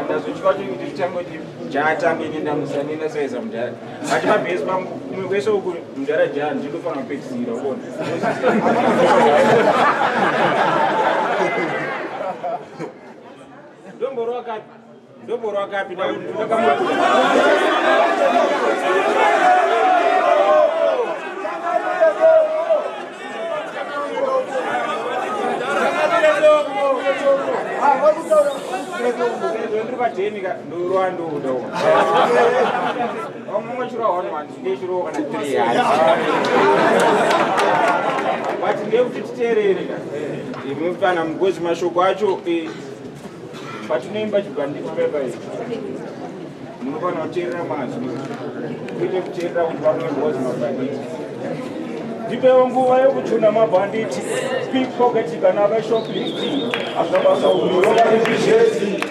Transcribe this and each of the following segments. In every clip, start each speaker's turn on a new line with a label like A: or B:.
A: ndazochika kuti tichangoti jatange nendamusanina saiza mudhara ati mabhesi pamwe kwese uku mudhara jaa ndinofanira kupedzisira uona ndomboro wakapi ndiripatenika ndorwandoda omwe chirahona vantu ndechiro kana 3 but ndekuti titeerere mufana mugozi mashoko acho patinoimba chibhandiko pepa izvi munofanira kuteerera mazwi kuite kuteerera kuti panogozi mabhanditi ndipewo nguva yekuchuna mabhanditi pickpocket kana vashoplifti azvabasa unovaizvizhezi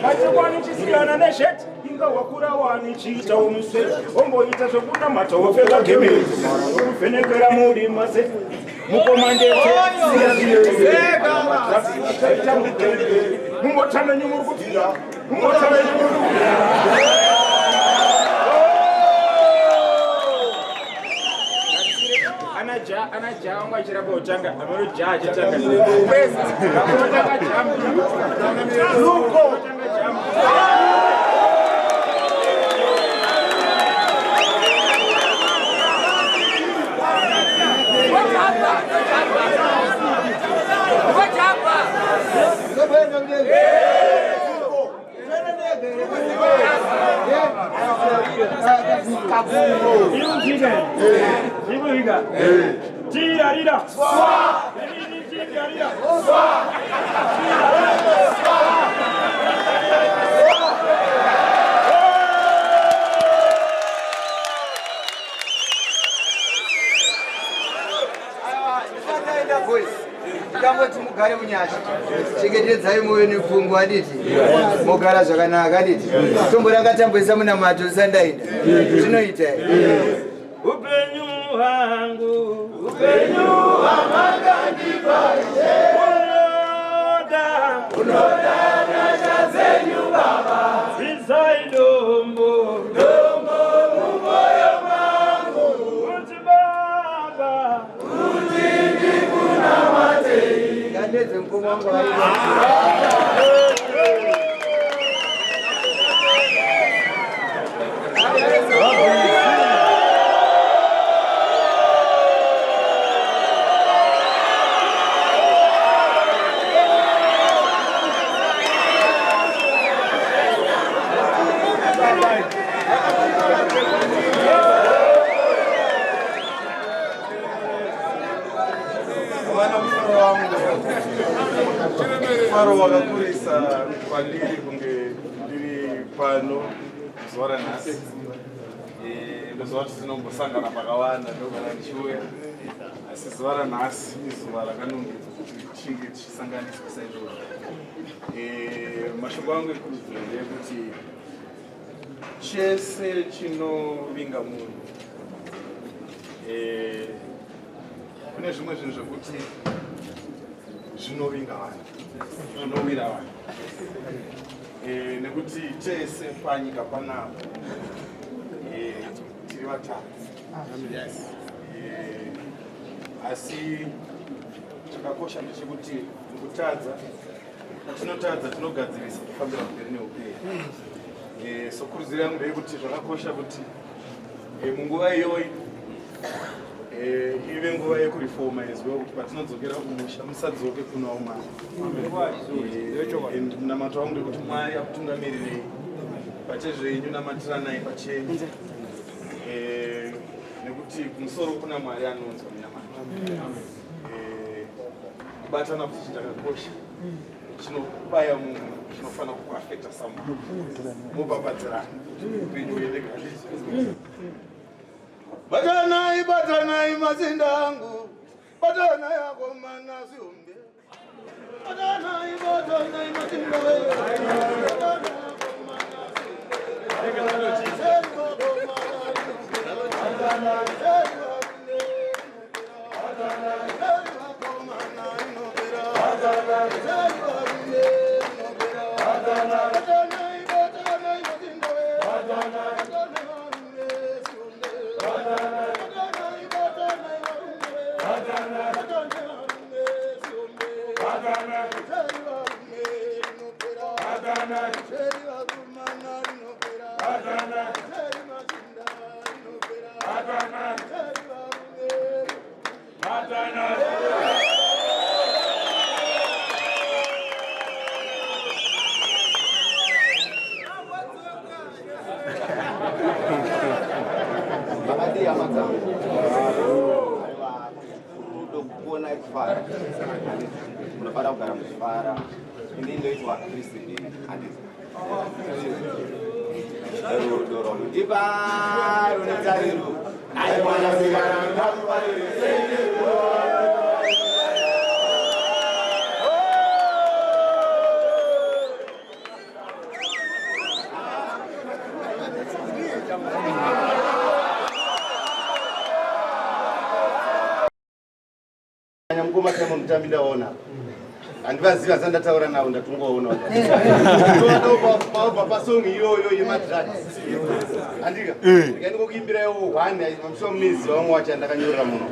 A: vachikwanichisikana nesheti ingawakura wanichiita umuswe omboita zvokunamata wopfeka gemezi kuvhenekera muri mase mukomandete mumbotamenyu muri kupinda mumbotamenyu muri kupinda anaja wangu achirapa utanga amanoja achatanga
B: Tamboti mugare munyasha chengetedzai moyo nepfungwa aditi mogara zvakanaka aditi tombo rakatamboisa munamato usandaida zvinoita
A: upenyu hwangu upenyu hwamakandipashe unoda nyasha dzenyu baba zvisai dombo mumoyo mangu kuti baba kuti ndikunamatei
B: ngandedze mukoma wangu
C: Maro wakakurisa kwandiri kunge ndiri pano zuva ranhasi ndozuva kuti tinombosangana pakawanda ndogara ndichiuya asi zuva ranhasi izuva rakanongedzwa kuti tichinge tichisanganiswa saizvozvo mashoko angu ekurudziro ndeyekuti chese chinovinga munhu kune zvimwe zvinhu zvekuti zvinovinga vanhu zvinowira vanhu nekuti tese panyika panapo tiri vatatu asi chakakosha ndechekuti mukutadza patinotadza tinogadzirisa kufambira mberi neupenyu sokurudziro yangu ndeyekuti zvakakosha kuti munguva iyoyi ive nguva yekurifoma izwa kuti patinodzokera kumusha musadzoke kuna umwe namato wangu ndekuti Mwari akutungamirire pachezvenyu namatiranai pachenyu nekuti kumusoro kuna Mwari anonzwa munyama kubatana kuti chakakosha chinobaya munhu chinofanira kukuafekta somehow mubhabhadzirana upenyu uende kale. Batanai batanai mazinda angu batanai akomana ziumbe
D: Unapata kugara mshahara ini ndio hizo Wakristo hadi doro diba unatariru ai bwana sigara ngapari nyamkoma kama mtambi ndaona andivaziva zandataura nawo ndatungoona papa song iyoyo yemadrags andika ndikaenda kokuimbira iwo hwane mamshomizi wamwe wacha ndakanyorera muno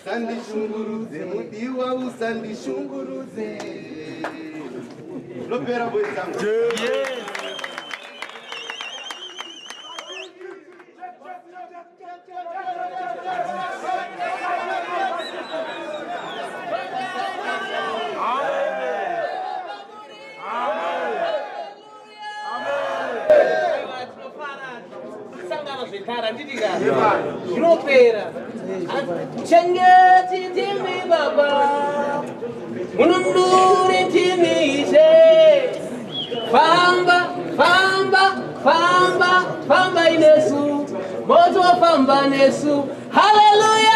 D: sandishungurudze mudiwa usandishungurudze lopera boyizangu
E: Gropera Changeti timi baba Mununduri timi ise Famba, famba, famba, famba inesu Moto famba nesu Hallelujah.